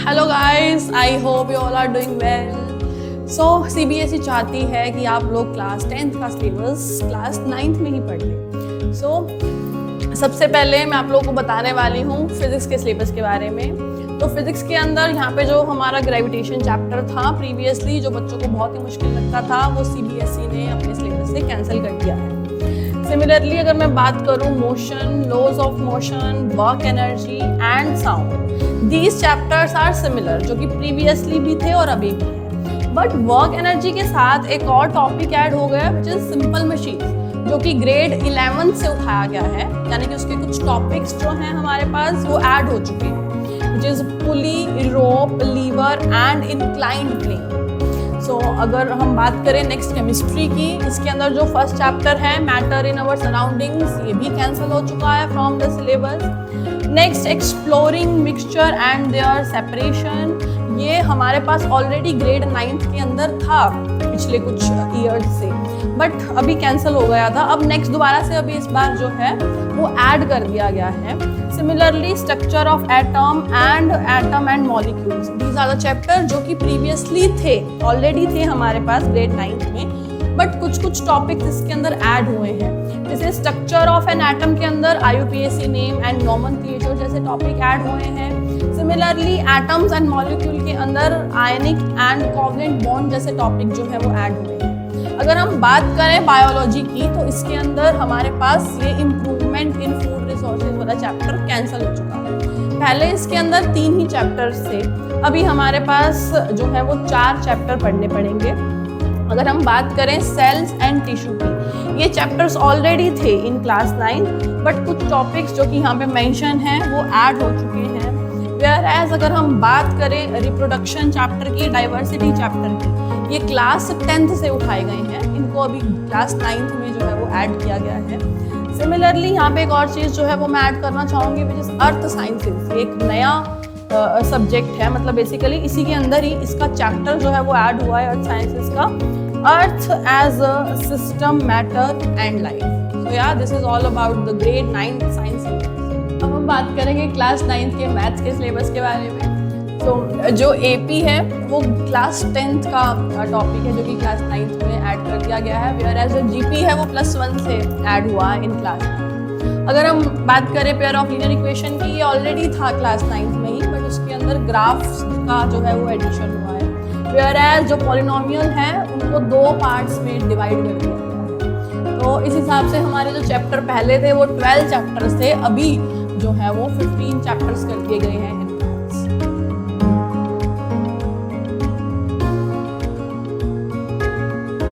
Hello guys, I hope you all are doing well. So CBSE चाहती है कि आप लोग क्लास 10th का सिलेबस क्लास 9th में ही पढ़ लें। सबसे पहले मैं आप लोगों को बताने वाली हूँ फिजिक्स के सिलेबस के बारे में। तो फिजिक्स के अंदर यहाँ पे जो हमारा ग्रेविटेशन चैप्टर था प्रीवियसली, जो बच्चों को बहुत ही मुश्किल लगता था, वो सीबीएसई ने अपने सिलेबस से कैंसिल कर दिया है। सिमिलरली अगर मैं बात करूँ motion, laws of motion, work energy and sound, these chapters are similar, जो कि प्रीवियसली भी थे और अभी भी हैं। बट वर्क एनर्जी के साथ एक और टॉपिक ऐड हो गया विच इज सिंपल मशीन, जो कि ग्रेड 11 से उठाया गया है, यानी कि उसके कुछ टॉपिक्स जो हैं हमारे पास वो ऐड हो चुके हैं, which is pulley, rope, lever and inclined plane. So अगर हम बात करें नेक्स्ट केमिस्ट्री की, इसके अंदर जो फर्स्ट चैप्टर है मैटर इन अवर सराउंडिंग्स, ये भी कैंसिल हो चुका है from the syllabus. Next exploring mixture and their separation, ये हमारे पास ऑलरेडी ग्रेड 9th के अंदर था पिछले कुछ ईयर्स से, बट अभी कैंसिल हो गया था। अब नेक्स्ट दोबारा से अभी इस बार जो है वो ऐड कर दिया गया है। Similarly structure of atom and molecules, these are the chapter जो कि प्रीवियसली थे, ऑलरेडी थे हमारे पास ग्रेड 9th में, बट कुछ टॉपिक्स इसके अंदर ऐड हुए हैं। जैसे स्ट्रक्चर ऑफ एन एटम के अंदर IUPAC नेम एंड नोमेनक्लेचर जैसे टॉपिक ऐड हुए हैं। सिमिलरली एटम्स एंड मॉलिक्यूल के अंदर आयनिक एंड कोवलेंट बॉन्ड जैसे टॉपिक जो है वो ऐड हुए हैं। अगर हम बात करें बायोलॉजी की, तो इसके अंदर हमारे पास ये इम्प्रूवमेंट इन फूड रिसोर्सेज वाला चैप्टर कैंसिल हो चुका है। पहले इसके अंदर 3 ही चैप्टर्स थे, अभी हमारे पास जो है वो 4 चैप्टर पढ़ने पड़ेंगे। अगर हम बात करें सेल्स एंड टिश्यू की, ये चैप्टर्स ऑलरेडी थे इन क्लास 9, बट कुछ टॉपिक्स जो कि यहाँ पे मेंशन हैं वो ऐड हो चुके हैं। वेयर एज अगर हम बात करें रिप्रोडक्शन चैप्टर की, डाइवर्सिटी चैप्टर की, ये क्लास 10th से उठाए गए हैं, इनको अभी क्लास 9th में जो है वो ऐड किया गया है। सिमिलरली यहाँ पे एक और चीज़ जो है वो मैं ऐड करना चाहूँगी विच इज अर्थ साइंसेज, एक नया सब्जेक्ट है, मतलब बेसिकली इसी के अंदर ही इसका चैप्टर जो है वो ऐड हुआ है अर्थ साइंसेज का, earth as a system, matter and life. So या this is all about the grade 9th science. अब हम बात करेंगे क्लास 9th के मैथ्स के सिलेबस के बारे में। तो जो AP है वो क्लास 10th का टॉपिक है, जो कि क्लास 9th में ऐड कर दिया गया है, वेयर एज जो GP है वो +1 से ऐड हुआ है इन क्लास। अगर हम बात करें पेयर ऑफ लीनियर इक्वेशन की, ये ऑलरेडी था क्लास 9th में ही, बट उसके अंदर ग्राफ्स का जो है वो एडिशन हुआ है। वेयर एज जो पॉलिनोमियल है उनको 2 पार्ट्स में डिवाइड कर दिया गया है। तो इस हिसाब से हमारे जो चैप्टर पहले थे वो 12 चैप्टर्स थे, अभी जो है वो 15 चैप्टर्स कर दिए गए हैं।